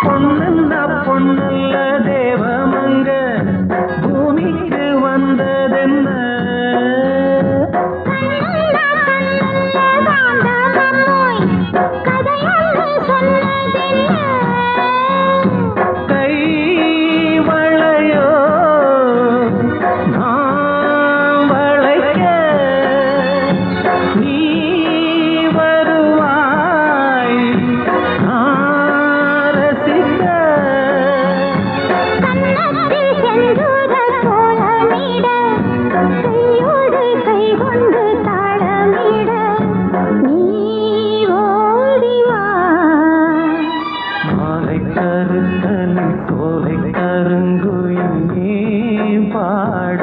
பொன்னல்ல பொன்னல்ல தேவமங்க பூமிக்கு வந்ததென்ன கை வளையோ நான் வளைக்க நீ வருவாய் நான் ரசிக்க மாலை கருத்தலில் சோலை கருங்குயில் நீ பாட